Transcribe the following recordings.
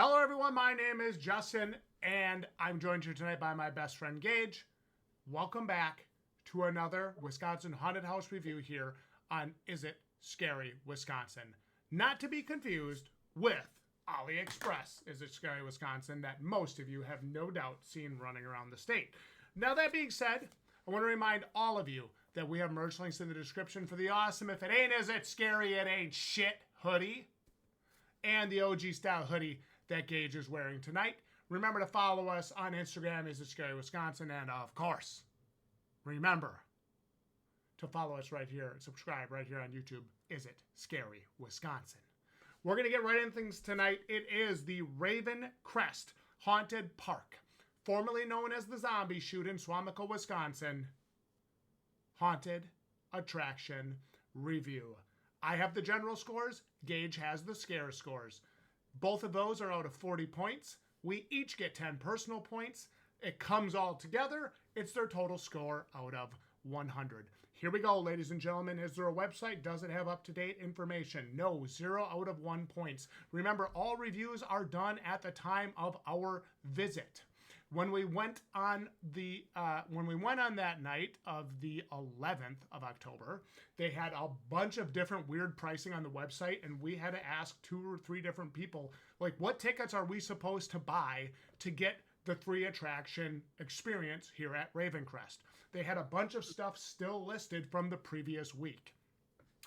Hello, everyone. My name is Justin, and I'm joined here tonight by my best friend, Gage. Welcome back to another Wisconsin Haunted House review here on Is It Scary, Wisconsin. Not to be confused with AliExpress, Is It Scary, Wisconsin, that most of you have no doubt seen running around the state. Now, that being said, I want to remind all of you that we have merch links in the description for the awesome If It Ain't Is It Scary, It Ain't Shit hoodie and the OG style hoodie that Gage is wearing tonight. Remember to follow us on Instagram, Is It Scary Wisconsin, and of course, remember to follow us right here, subscribe right here on YouTube, Is It Scary Wisconsin. We're going to get right into things tonight. It is the Ravencrest Haunted Park, formerly known as the Zombie Shoot in Suamico, Wisconsin, haunted attraction review. I have the general scores. Gage has the scare scores. Both of those are out of 40 points. We each get 10 personal points. It comes all together. It's their total score out of 100. Here we go, ladies and gentlemen. Is there a website? Does it have up-to-date information? No, 0 out of 1 points. Remember, all reviews are done at the time of our visit. When we went on that night of the 11th of October, they had a bunch of different weird pricing on the website, and we had to ask 2 or 3 different people, like, what tickets are we supposed to buy to get the 3 attraction experience here at Ravencrest? They had a bunch of stuff still listed from the previous week.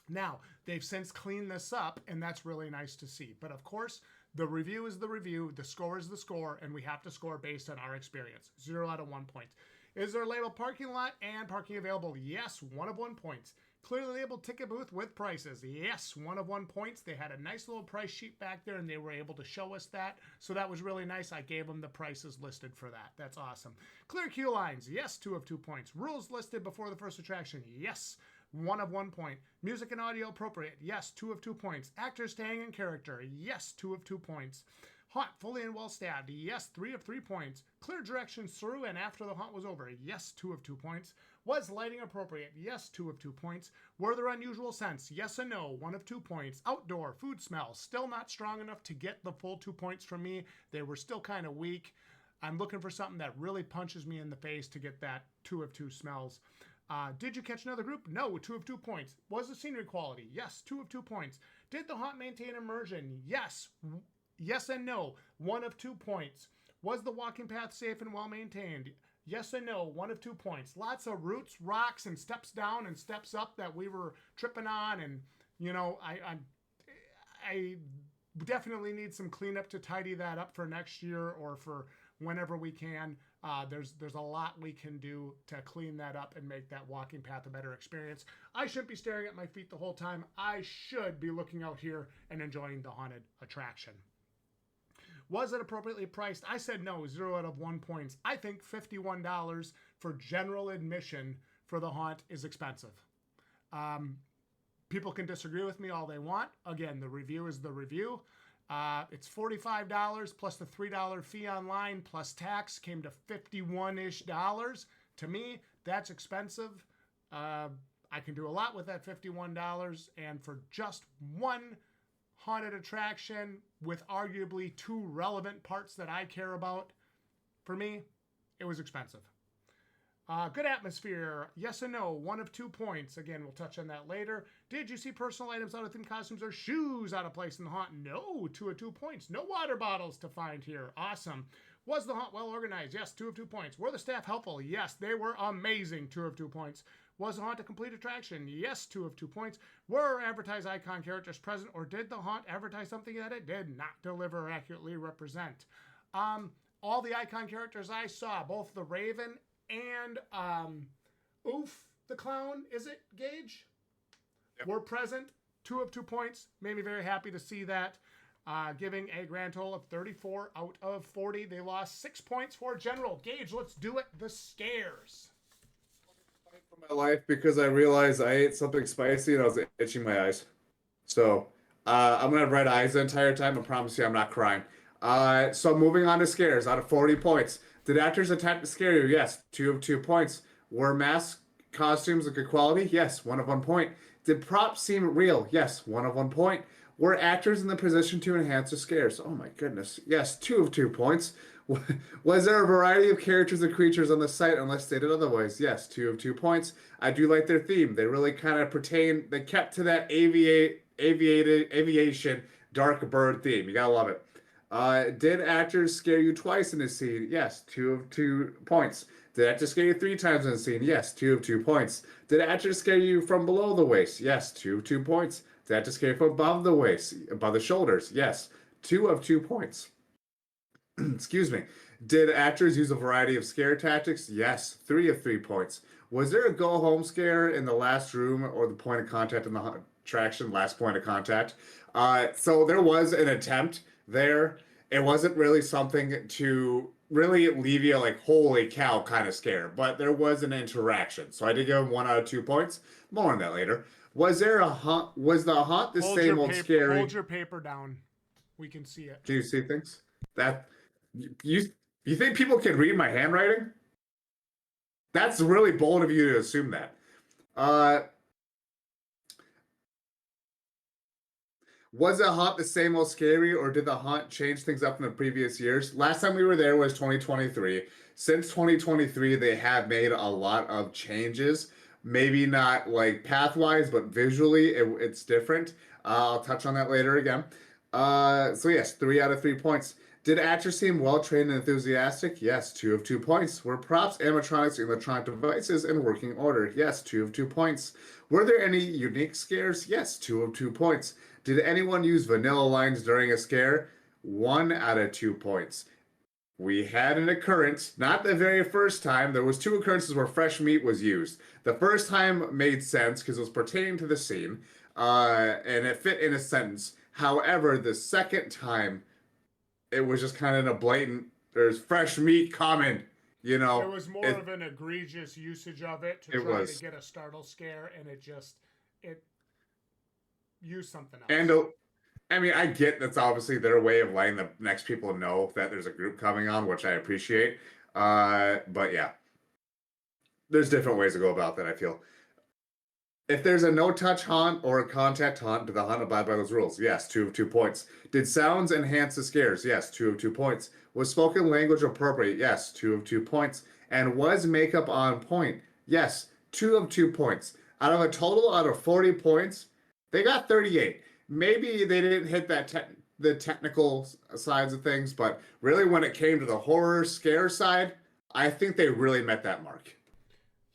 Now, they've since cleaned this up, and that's really nice to see. But of course, the review is the review, the score is the score, and we have to score based on our experience. 0 out of 1 points. Is there a labeled parking lot and parking available? Yes, 1 of 1 points. Clearly labeled ticket booth with prices. Yes, 1 of 1 points. They had a nice little price sheet back there, and they were able to show us that. So that was really nice. I gave them the prices listed for that. That's awesome. Clear queue lines. Yes, 2 of 2 points. Rules listed before the first attraction. Yes, 1 of 1 point. Music and audio appropriate. Yes, 2 of 2 points. Actors staying in character. Yes, 2 of 2 points. Haunt fully and well staffed. Yes, 3 of 3 points. Clear directions through and after the haunt was over. Yes, 2 of 2 points. Was lighting appropriate? Yes, 2 of 2 points. Were there unusual scents? Yes and no. 1 of 2 points. Outdoor food smell. Still not strong enough to get the full 2 points from me. They were still kind of weak. I'm looking for something that really punches me in the face to get that 2 of 2 smells. Did you catch another group? No, 2 of 2 points. Was the scenery quality? Yes, 2 of 2 points. Did the haunt maintain immersion? Yes. Yes and no. 1 of 2 points. Was the walking path safe and well maintained? Yes and no. 1 of 2 points. Lots of roots, rocks, and steps down and steps up that we were tripping on, and I definitely need some cleanup to tidy that up for next year or for whenever we can. There's a lot we can do to clean that up and make that walking path a better experience. I shouldn't be staring at my feet the whole time. I should be looking out here and enjoying the haunted attraction. Was it appropriately priced? I said no, 0 out of 1 points. I think $51 for general admission for the haunt is expensive. People can disagree with me all they want. Again, the review is the review. It's $45 plus the $3 fee online plus tax came to $51-ish. To me, that's expensive. I can do a lot with that $51, and for just one haunted attraction with arguably 2 relevant parts that I care about, for me, it was expensive. Good atmosphere. Yes and no. 1 of 2 points. Again, we'll touch on that later. Did you see personal items out of theme costumes or shoes out of place in the haunt? No. 2 of 2 points. No water bottles to find here. Awesome. Was the haunt well organized? Yes. 2 of 2 points. Were the staff helpful? Yes. They were amazing. 2 of 2 points. Was the haunt a complete attraction? Yes. 2 of 2 points. Were advertised icon characters present, or did the haunt advertise something that it did not deliver or accurately represent? All the icon characters I saw, both the Raven and Oof the Clown, is it, Gage? Yep. Were present. 2 of 2 points. Made me very happy to see that. Giving a grand total of 34 out of 40. They lost 6 points for general. Gage, let's do it. The scares. For my life, because I realized I ate something spicy and I was itching my eyes. So I'm gonna have red eyes the entire time. I promise you I'm not crying. So moving on to scares. Out of 40 points. Did actors attempt to scare you? Yes. 2 of 2 points. Were masks, costumes of good quality? Yes. 1 of 1 point. Did props seem real? Yes. 1 of 1 point. Were actors in the position to enhance the scares? Oh my goodness. Yes, 2 of 2 points. Was there a variety of characters and creatures on the site unless stated otherwise? Yes, 2 of 2 points. I do like their theme. They really kind of pertain, they kept to that aviation dark bird theme. You gotta love it. Did actors scare you twice in this scene? Yes, 2 of 2 points. Did actors scare you 3 times in the scene? Yes, 2 of 2 points. Did actors scare you from below the waist? Yes, 2 of 2 points. Did actors scare you from above the waist, above the shoulders? Yes, 2 of 2 points. Excuse me. Did actors use a variety of scare tactics? Yes, 3 of 3 points. Was there a go home scare in the last room or the point of contact in the attraction, last point of contact? So there was an attempt there. It wasn't really something to really leave you like, holy cow, kind of scare, but there was an interaction. So I did give him 1 out of 2 points. More on that later. Was there a haunt? Was the haunt the same old scary? Hold your paper down. We can see it. Do you see things? That you you think people can read my handwriting? That's really bold of you to assume that. Uh, was the haunt the same old scary, or did the haunt change things up in the previous years? Last time we were there was 2023. Since 2023, they have made a lot of changes. Maybe not like pathwise, but visually, it's different. I'll touch on that later again. So yes, 3 out of 3 points. Did actors seem well trained and enthusiastic? Yes, 2 of 2 points. Were props, animatronics, and electronic devices in working order? Yes, 2 of 2 points. Were there any unique scares? Yes, 2 of 2 points. Did anyone use vanilla lines during a scare? 1 out of 2 points. We had an occurrence, not the very first time. There was 2 occurrences where fresh meat was used. The first time made sense because it was pertaining to the scene, and it fit in a sentence. However, the second time, it was just kind of a blatant, there's fresh meat coming, you know. There was more of an egregious usage of it to try to get a startle scare, and it used something else. And I mean, I get that's obviously their way of letting the next people know that there's a group coming on, which I appreciate. But yeah, there's different ways to go about that, I feel. If there's a no-touch haunt or a contact haunt, did the haunt abide by those rules? Yes, 2 of 2 points. Did sounds enhance the scares? Yes, 2 of 2 points. Was spoken language appropriate? Yes, 2 of 2 points. And was makeup on point? Yes, 2 of 2 points. Out of 40 points, they got 38. Maybe they didn't hit the technical sides of things, but really when it came to the horror scare side, I think they really met that mark.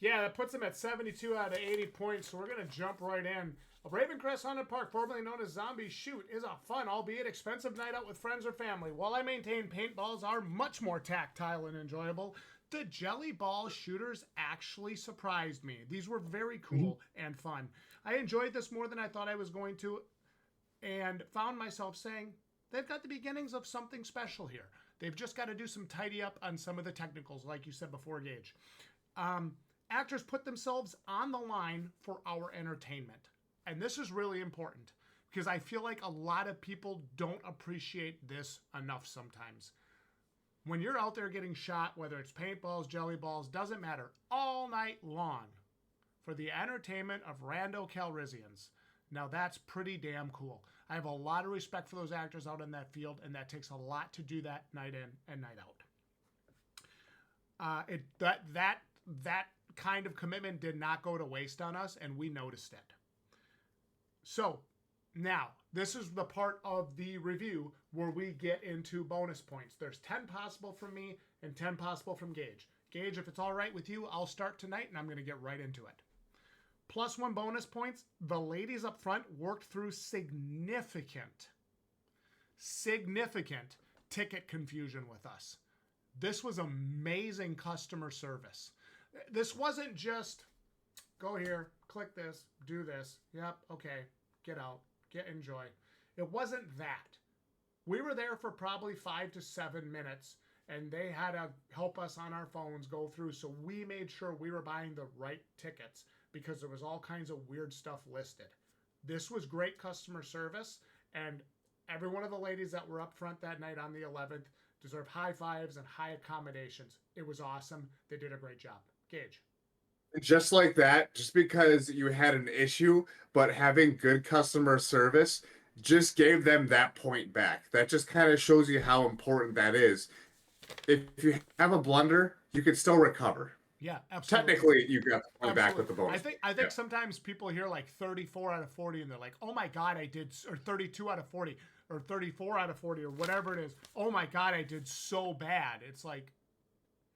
Yeah, that puts them at 72 out of 80 points, so we're going to jump right in. Ravencrest Haunted Park, formerly known as Zombie Shoot, is a fun, albeit expensive night out with friends or family. While I maintain paintballs are much more tactile and enjoyable, the jelly ball shooters actually surprised me. These were very cool and fun. I enjoyed this more than I thought I was going to, and found myself saying, they've got the beginnings of something special here. They've just got to do some tidy up on some of the technicals, like you said before, Gage. Actors put themselves on the line for our entertainment. And this is really important because I feel like a lot of people don't appreciate this enough sometimes. When you're out there getting shot, whether it's paintballs, jelly balls, doesn't matter, all night long for the entertainment of rando Calrissians. Now that's pretty damn cool. I have a lot of respect for those actors out in that field, and that takes a lot to do that night in and night out. That kind of commitment did not go to waste on us, and we noticed it. So now this is the part of the review where we get into bonus points. There's 10 possible from me and 10 possible from Gage. Gage, if it's all right with you, I'll start tonight, and I'm going to get right into it. +1 bonus points. The ladies up front worked through significant ticket confusion with us. This was amazing customer service. This wasn't just go here, click this, do this. Yep, okay, get out, enjoy. It wasn't that. We were there for probably 5 to 7 minutes, and they had to help us on our phones go through, so we made sure we were buying the right tickets because there was all kinds of weird stuff listed. This was great customer service, and every one of the ladies that were up front that night on the 11th deserve high fives and high accommodations. It was awesome. They did a great job. Gage. Just like that, just because you had an issue, but having good customer service just gave them that point back. That just kind of shows you how important that is. If you have a blunder, you can still recover. Yeah, absolutely. Technically, you got the point back Absolutely. with the bonus. I think sometimes people hear like 34 out of 40 and they're like, "Oh my god, I did," or 32 out of 40 or 34 out of 40 or whatever it is. "Oh my god, I did so bad." It's like,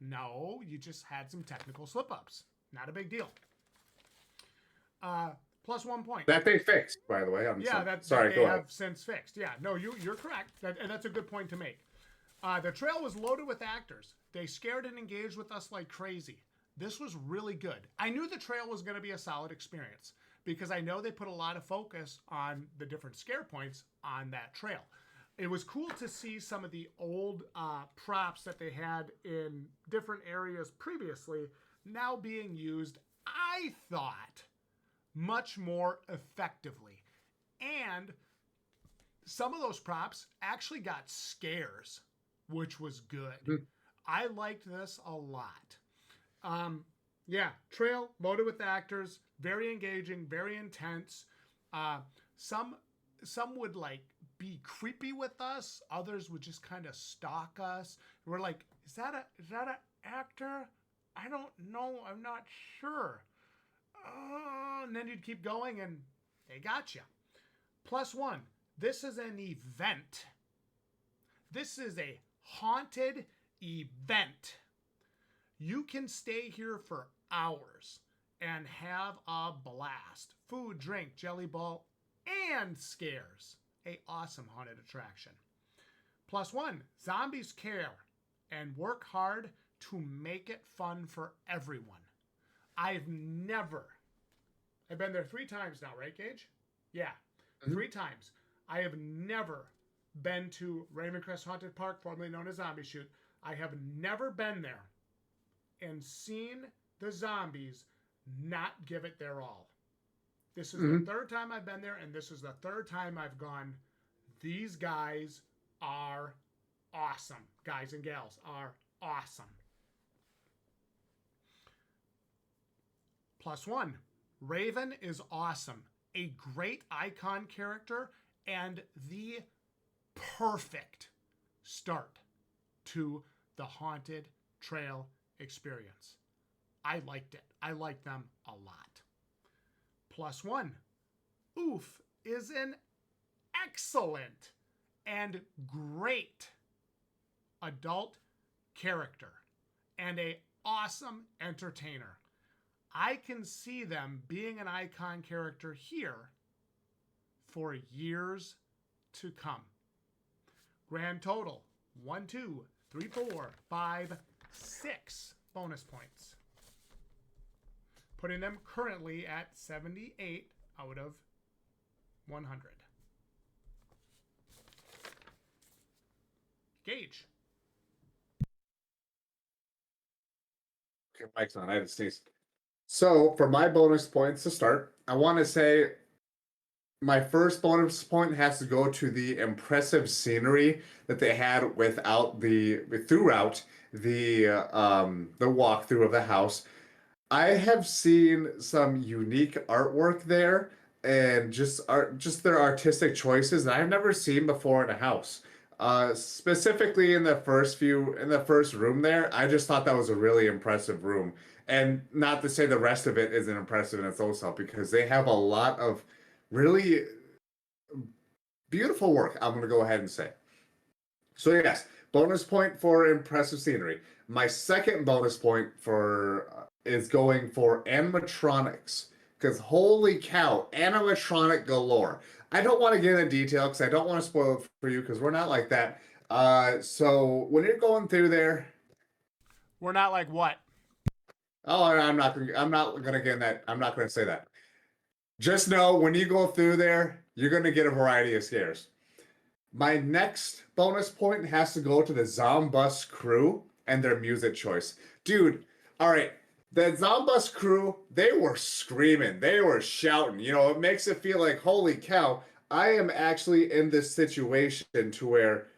"No, you just had some technical slip-ups. Not a big deal." Plus 1 point. That they fixed, by the way. Sorry, go they ahead. have since fixed. Yeah, no, you're correct. And that's a good point to make. The trail was loaded with actors. They scared and engaged with us like crazy. This was really good. I knew the trail was going to be a solid experience because I know they put a lot of focus on the different scare points on that trail. It was cool to see some of the old props that they had in different areas previously now being used, I thought, much more effectively. And some of those props actually got scares, which was good. I liked this a lot. Yeah, trail loaded with actors, very engaging, very intense. Some would like be creepy with us. Others would just kind of stalk us. We're like, is that an actor? I don't know. I'm not sure. And then you'd keep going, and they got you. Plus 1. This is an event. This is a haunted event. You can stay here for hours and have a blast. Food, drink, jelly ball, and scares. A awesome haunted attraction. Plus 1, zombies care and work hard to make it fun for everyone. I've been there 3 times now, right, Gage? Yeah, 3 times. I have never been to Ravencrest Haunted Park, formerly known as Zombie Shoot. I have never been there and seen the zombies not give it their all. This is the 3rd time I've been there, and this is the 3rd time I've gone, these guys are awesome. Guys and gals are awesome. Plus 1, Raven is awesome. A great icon character and the perfect start to the Haunted Trail experience. I liked it. I liked them a lot. Plus 1, Oof is an excellent and great adult character and a awesome entertainer. I can see them being an icon character here for years to come. Grand total, 1, 2, 3, 4, 5, 6 bonus points. Putting them currently at 78 out of 100. Gage. Okay, mic's on. I had to sneeze. So for my bonus points to start, I want to say my first bonus point has to go to the impressive scenery that they had throughout the walkthrough of the house. I have seen some unique artwork there and just their artistic choices that I've never seen before in a house. Specifically in the first room there, I just thought that was a really impressive room. And not to say the rest of it isn't impressive in its own self, because they have a lot of really beautiful work, I'm going to go ahead and say. So yes, bonus point for impressive scenery. My second bonus point is going for animatronics, because holy cow, animatronic galore. I don't want to get into detail because I don't want to spoil it for you, because we're not like that. So when you're going through there, we're not like what? Oh, I'm not gonna get in that. I'm not gonna say that. Just know when you go through there, you're gonna get a variety of scares. My next bonus point has to go to the Zombus crew and their music choice. Dude, all right. The Zombus crew, they were screaming. They were shouting. You know, it makes it feel like, holy cow, I am actually in this situation to where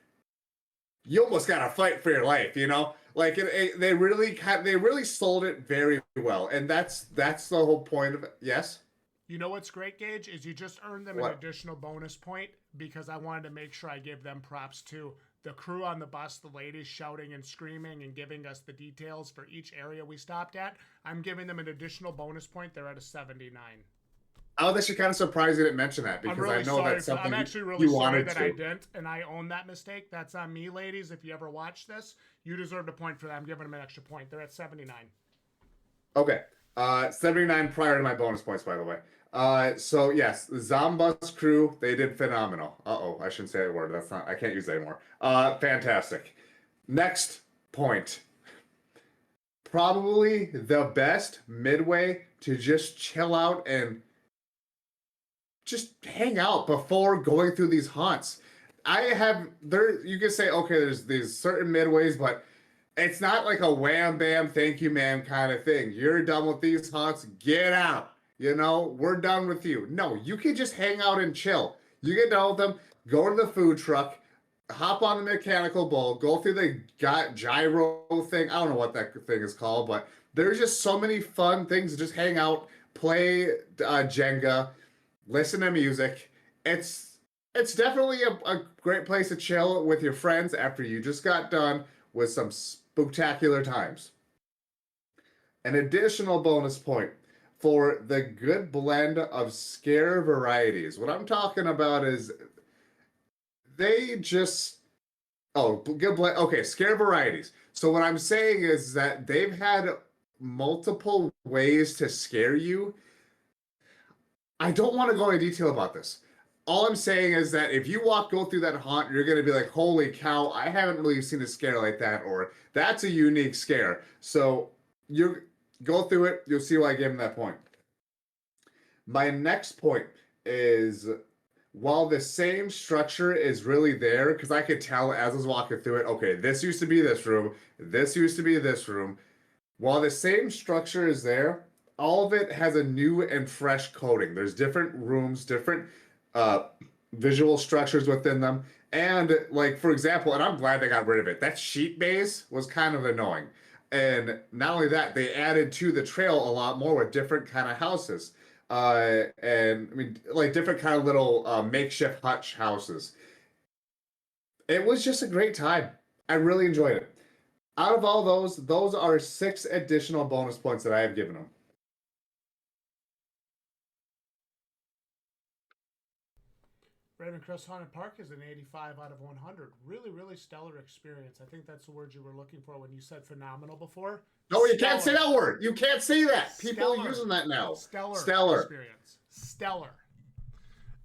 you almost got to fight for your life, you know? Like they really sold it very well. And that's the whole point of it. Yes? You know what's great, Gage, is you just earned them What? an additional bonus point because I wanted to make sure I give them props too. The crew on the bus, the ladies shouting and screaming and giving us the details for each area we stopped at. I'm giving them an additional bonus point. They're at a 79. Oh, that's kind of surprised you didn't mention that I'm because really I know sorry. that's something I'm actually really you sorry wanted that to. I didn't, and I own that mistake. That's on me, ladies. If you ever watch this, you deserved a point for that. I'm giving them an extra point. They're at 79. Okay. 79 prior to my bonus points, by the way. So yes, the Zombus crew, they did phenomenal. Uh-oh, I shouldn't say that word. That's not, I can't use that anymore. Fantastic. Next point. Probably the best midway to just chill out and just hang out before going through these haunts. You can say, okay, there's these certain midways, but it's not like a wham bam, thank you, ma'am kind of thing. You're done with these haunts, get out. We're done with you. No, you can just hang out and chill. You get done with them, go to the food truck, hop on the mechanical bull, go through the gyro thing. I don't know what that thing is called, but there's just so many fun things to just hang out, play Jenga, listen to music. It's definitely a great place to chill with your friends after you just got done with some spectacular times. An additional bonus point for the good blend of scare varieties. What I'm talking about is they just good blend. Okay, scare varieties. So what I'm saying is that they've had multiple ways to scare you. I don't want to go into detail about this. All I'm saying is that if you go through that haunt, you're going to be like, holy cow, I haven't really seen a scare like that, or that's a unique scare. So you go through it, you'll see why I gave him that point. My next point is, while the same structure is really there, because I could tell as I was walking through it, okay, this used to be this room, this used to be this room. While the same structure is there, all of it has a new and fresh coating. There's different rooms, different visual structures within them. And like, for example, and I'm glad they got rid of it. That sheet base was kind of annoying. And not only that, they added to the trail a lot more with different kind of houses. And I mean, like different kind of little makeshift hutch houses. It was just a great time. I really enjoyed it. Out of all those are 6 additional bonus points that I have given them. Ravencrest Haunted Park is an 85 out of 100. Really, really stellar experience. I think that's the word you were looking for when you said phenomenal before. No, you can't say that word. You can't say that. People Stellar. are using that now. Stellar experience. Stellar.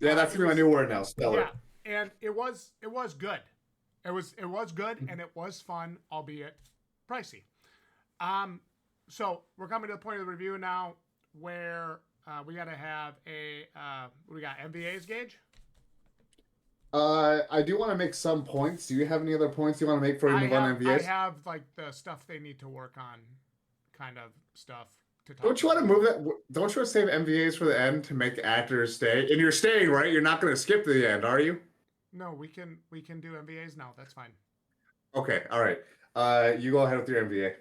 Yeah, that's gonna be my new word now. Stellar. Yeah, and it was good. It was good and it was fun, albeit pricey. So we're coming to the point of the review now where we got to have we got MVA's Gage. I do want to make some points. Do you have any other points you want to make before we move on to MVAs? I have like the stuff they need to work on, kind of stuff to talk. Don't you want to move that? Don't you want to save MVAs for the end to make actors stay? And you're staying, right? You're not going to skip to the end, are you? No, we can do MVAs now. That's fine. Okay, all right. You go ahead with your MVA.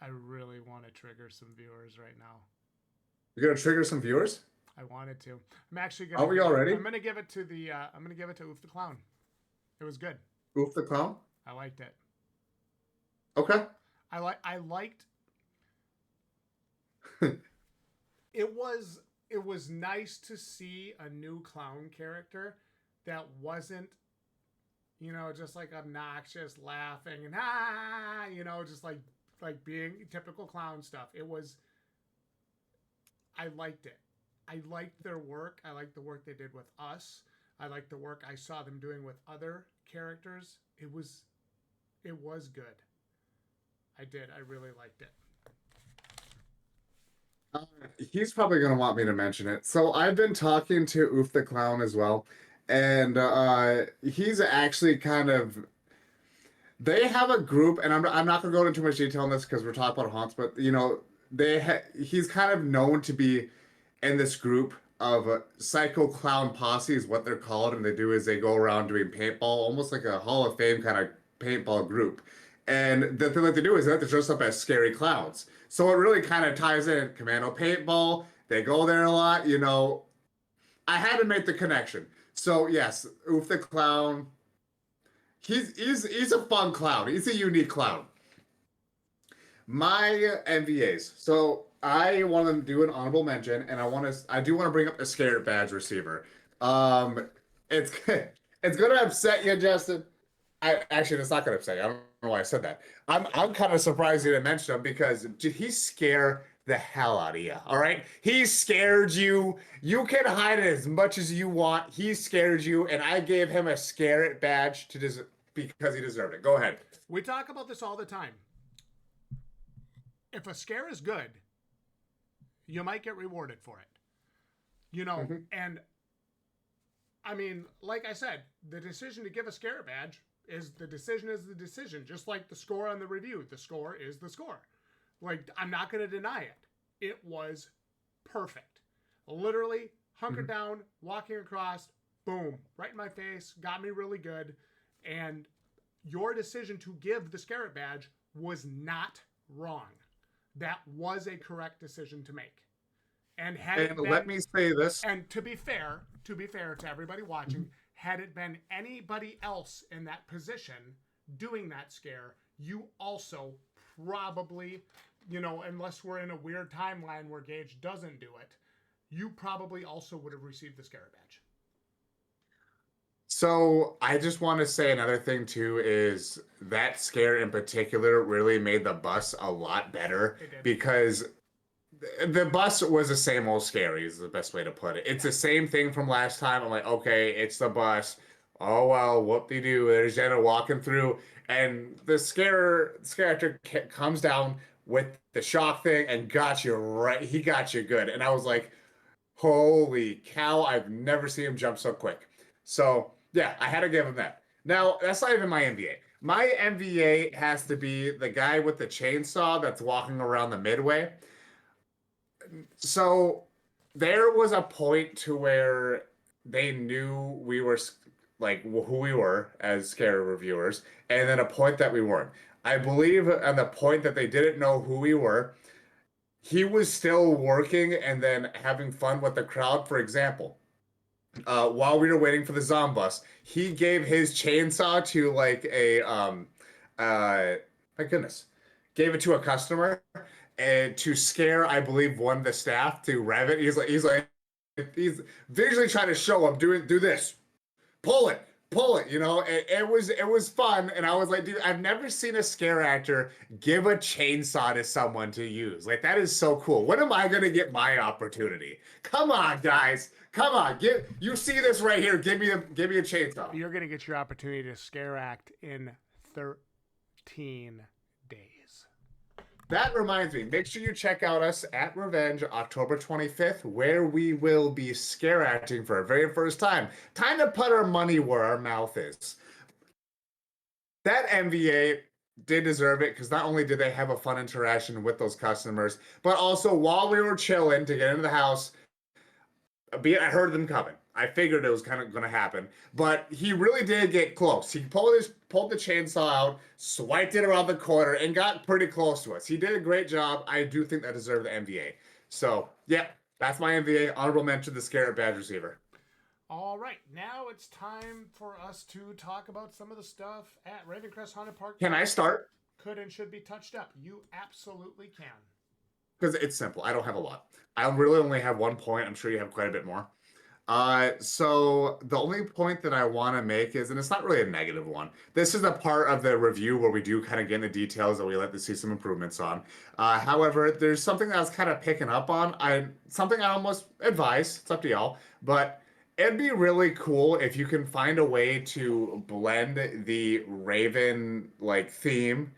I really want to trigger some viewers right now. You're gonna trigger some viewers? I wanted to. I'm actually gonna. Are we already? I'm gonna give it to the. I'm gonna give it to Oof the Clown. It was good. Oof the Clown. I liked it. Okay. I liked. It was nice to see a new clown character that wasn't, just like obnoxious, laughing and just like being typical clown stuff. I liked it. I liked their work. I liked the work they did with us. I liked the work I saw them doing with other characters. It was good. I did. I really liked it. He's probably going to want me to mention it. So I've been talking to Oof the Clown as well. And he's actually they have a group, and I'm not going to go into too much detail on this because we're talking about haunts, but he's kind of known to be in this group of psycho clown posse is what they're called, and they go around doing paintball, almost like a Hall of Fame kind of paintball group. And the thing that they do is they have to dress up as scary clowns. So it really kind of ties in Commando paintball. They go there a lot, I had to make the connection. So yes, Oof the clown. He's a fun clown. He's a unique clown. My MVAs. So I want to do an honorable mention, and I do want to bring up the Scared Badge receiver. Um, it's it's gonna upset you, Justin. I actually, it's not gonna upset you. I don't know why I said that. I'm kind of surprised you didn't mention him because did he scare the hell out of you? All right, he scared you. You can hide it as much as you want. He scared you, and I gave him a scare it badge because he deserved it. Go ahead. We talk about this all the time. If a scare is good, you might get rewarded for it. And I mean, like I said, the decision to give a scare badge is the decision, just like the score on the review. The score is the score. Like, I'm not going to deny it. It was perfect. Literally, hunkered down, walking across, boom, right in my face, got me really good. And your decision to give the scare it badge was not wrong. That was a correct decision to make. And Let me say this. And to be fair to everybody watching, had it been anybody else in that position doing that scare, you also probably, unless we're in a weird timeline where Gage doesn't do it, you probably also would have received the scare badge. So I just want to say another thing too is that scare in particular really made the bus a lot better because the bus was the same old scary is the best way to put it. It's the same thing from last time. I'm like, okay, it's the bus. Oh well, whoop-de-doo. There's Jenna walking through, and the scare actor comes down with the shock thing and got you right. He got you good, and I was like, holy cow! I've never seen him jump so quick. So yeah, I had to give him that. Now that's not even my MVA. My MVA has to be the guy with the chainsaw that's walking around the midway. So there was a point to where they knew we were like who we were as scare reviewers, and then a point that we weren't. I believe on the point that they didn't know who we were, he was still working and then having fun with the crowd. For example, while we were waiting for the Zombus, he gave his chainsaw to like a my goodness, gave it to a customer and to scare, I believe, one of the staff to rev it. He's visually trying to show him do this, pull it. It was fun, and I was like, dude, I've never seen a scare actor give a chainsaw to someone to use. Like, that is so cool. When am I gonna get my opportunity? Come on, guys. Come on, you see this right here. Give me a chainsaw. You're gonna get your opportunity to scare act in 13 days. That reminds me, make sure you check out us at Revenge October 25th, where we will be scare acting for our very first time. Time to put our money where our mouth is. That MVA did deserve it because not only did they have a fun interaction with those customers, but also while we were chilling to get into the house, I heard them coming. I figured it was kind of going to happen, but he really did get close. He pulled the chainsaw out, swiped it around the corner, and got pretty close to us. He did a great job. I do think that deserved the MVA. So, yeah, that's my MVA. Honorable mention, the Scarab Badge receiver. All right, now it's time for us to talk about some of the stuff at Ravencrest Haunted Park. Can I start? Could and should be touched up. You absolutely can. Because it's simple. I don't have a lot. I really only have 1 point. I'm sure you have quite a bit more. So the only point that I want to make is, and it's not really a negative one. This is a part of the review where we do kind of get into details that we like to see some improvements on. However, there's something that I was kind of picking up on. Something I almost advise. It's up to y'all, but it'd be really cool if you can find a way to blend the Raven like theme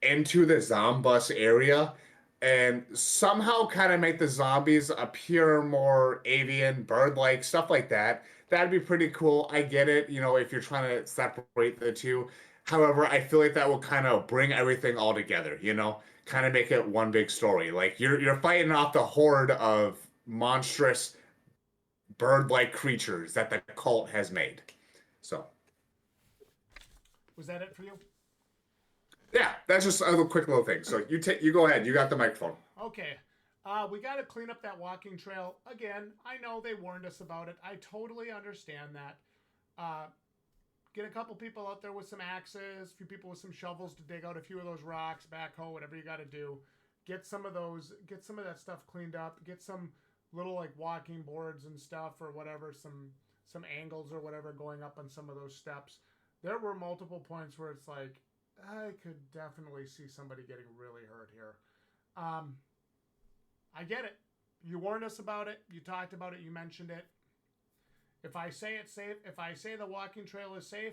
into the Zombus area and somehow kind of make the zombies appear more avian, bird-like, stuff like that. That'd be pretty cool. I get it, if you're trying to separate the two. However, I feel like that will kind of bring everything all together, kind of make it one big story. Like you're fighting off the horde of monstrous bird-like creatures that the cult has made. So. Was that it for you? Yeah, that's just a quick little thing. So you go ahead. You got the microphone. Okay. We got to clean up that walking trail. Again, I know they warned us about it. I totally understand that. Uh, get a couple people out there with some axes, a few people with some shovels to dig out a few of those rocks, backhoe, whatever you got to do. Get some of that stuff cleaned up. Get some little like walking boards and stuff or whatever, some angles or whatever going up on some of those steps. There were multiple points where it's like, I could definitely see somebody getting really hurt here. I get it. You warned us about it. You talked about it. You mentioned it. If I say it's safe, if I say the walking trail is safe,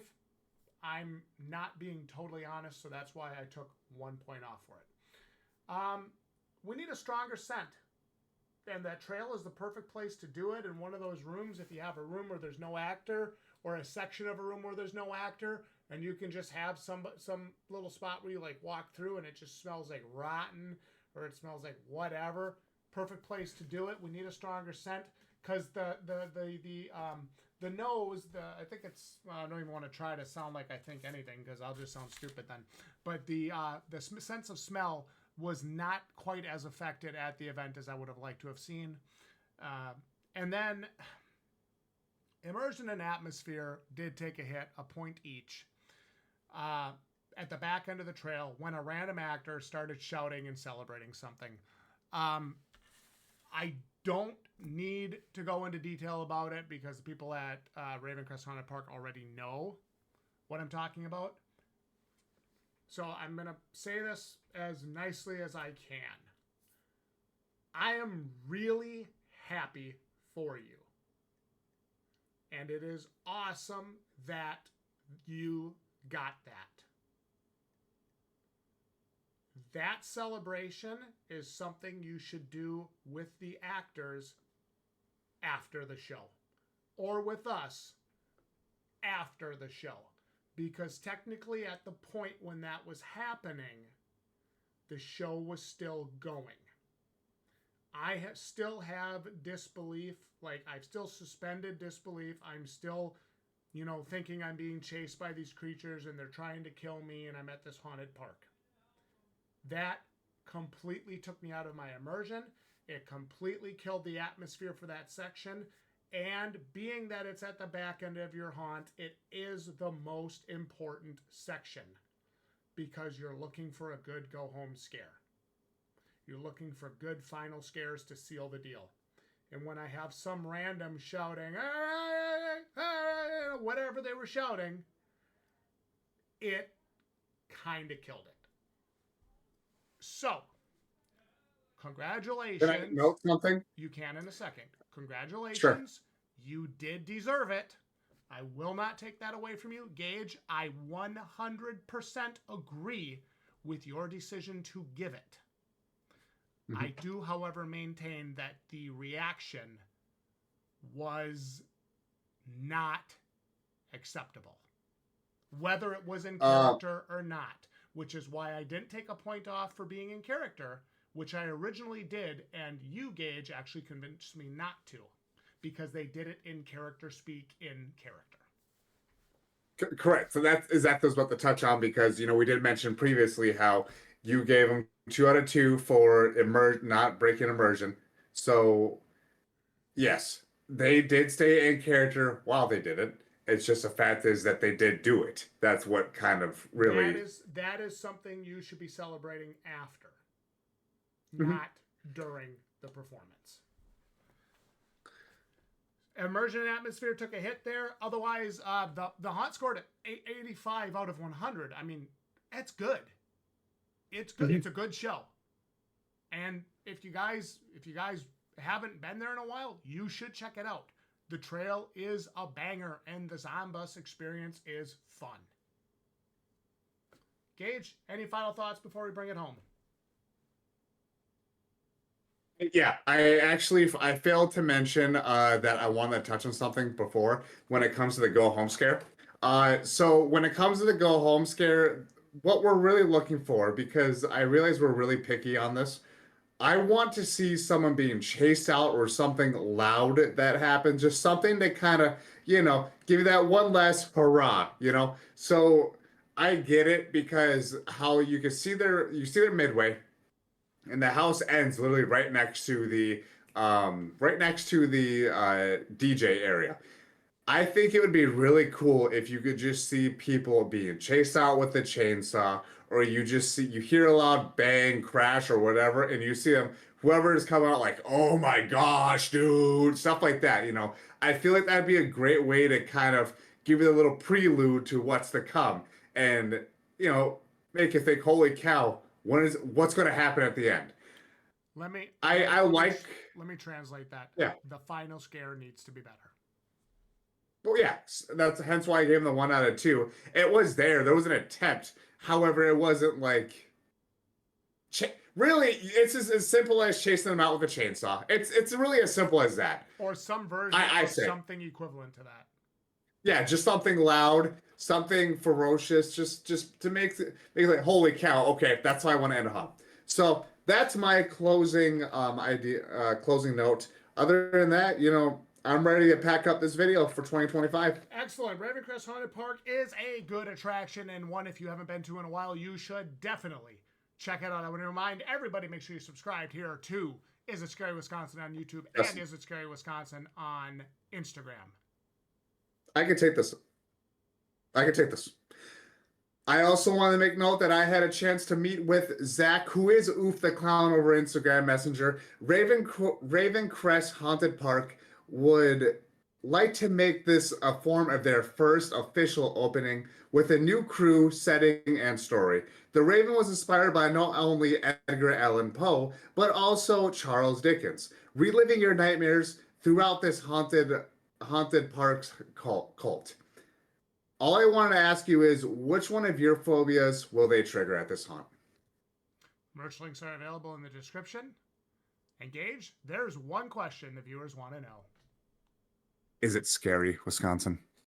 I'm not being totally honest, so that's why I took 1 point off for it. We need a stronger scent. And that trail is the perfect place to do it in one of those rooms. If you have a room where there's no actor, or a section of a room where there's no actor, and you can just have some little spot where you like walk through and it just smells like rotten, or it smells like whatever. Perfect place to do it. We need a stronger scent because the nose, I think it's, well, I don't even want to try to sound like I think anything because I'll just sound stupid then. But the sense of smell was not quite as affected at the event as I would have liked to have seen. And then immersion and atmosphere did take a hit, a point each. At the back end of the trail when a random actor started shouting and celebrating something. I don't need to go into detail about it because the people at Ravencrest Haunted Park already know what I'm talking about. So I'm going to say this as nicely as I can. I am really happy for you. And it is awesome that you got that. That celebration is something you should do with the actors after the show. Or with us after the show. Because technically at the point when that was happening, the show was still going. I still have disbelief, like I've still suspended disbelief. I'm still, thinking I'm being chased by these creatures and they're trying to kill me and I'm at this haunted park. That completely took me out of my immersion. It completely killed the atmosphere for that section. And being that it's at the back end of your haunt, it is the most important section because you're looking for a good go-home scare. You're looking for good final scares to seal the deal. And when I have some random shouting, whatever they were shouting, it kind of killed it. So, congratulations. Can I note something? You can in a second. Congratulations. Sure. You did deserve it. I will not take that away from you. Gage, I 100% agree with your decision to give it. Mm-hmm. I do, however, maintain that the reaction was not acceptable. Whether it was in character or not, which is why I didn't take a point off for being in character, which I originally did, and you, Gage, actually convinced me not to, because they did it in character speak in character. Correct. So that's exactly what to touch on because, we did mention previously how you gave them 2 out of 2 for not breaking immersion. So, yes, they did stay in character while they did it. It's just the fact is that they did do it. That's what kind of really... That is something you should be celebrating after, not during the performance. Immersion and atmosphere took a hit there. Otherwise, the haunt scored at 85 out of 100. I mean, that's good. It's good. It's a good show. And if you guys haven't been there in a while, you should check it out. The trail is a banger, and the Zombus experience is fun. Gage, any final thoughts before we bring it home? Yeah, I failed to mention that I wanted to touch on something before when it comes to the go home scare. So when it comes to the go home scare, what we're really looking for, because I realize we're really picky on this, I want to see someone being chased out or something loud that happens, just something that kind of, give you that one last hurrah, So I get it because how you see their midway, and the house ends literally right next to the DJ area. I think it would be really cool if you could just see people being chased out with a chainsaw, or you hear a loud bang, crash, or whatever, and you see them, whoever is coming out like, oh my gosh, dude, stuff like that, I feel like that'd be a great way to kind of give you a little prelude to what's to come, and you know, make you think, holy cow, what's going to happen at the end? Let me I like, let me translate that. yeah. The final scare needs to be better. Well, yeah, that's hence why I gave him the 1 out of 2. It was there. There was an attempt. However, it wasn't like really. It's as simple as chasing them out with a chainsaw. It's really as simple as that. Or some version I of say something equivalent to that. Yeah, just something loud, something ferocious, just to make it like, holy cow. Okay, that's how I want to end a hunt. So that's my closing closing note. Other than that, I'm ready to pack up this video for 2025. Excellent. Ravencrest Haunted Park is a good attraction, and one if you haven't been to in a while, you should definitely check it out. I want to remind everybody, make sure you subscribe here to Is It Scary Wisconsin on YouTube, Yes. and Is It Scary Wisconsin on Instagram. I can take this. I also want to make note that I had a chance to meet with Zach, who is Oof the Clown over Instagram Messenger. Ravencrest Haunted Park would like to make this a form of their first official opening with a new crew, setting, and story. The Raven was inspired by not only Edgar Allan Poe, but also Charles Dickens, reliving your nightmares throughout this haunted park's cult. All I want to ask you is, which one of your phobias will they trigger at this haunt? Merch links are available in the description. Engage. There's one question the viewers want to know. Is it scary, Wisconsin?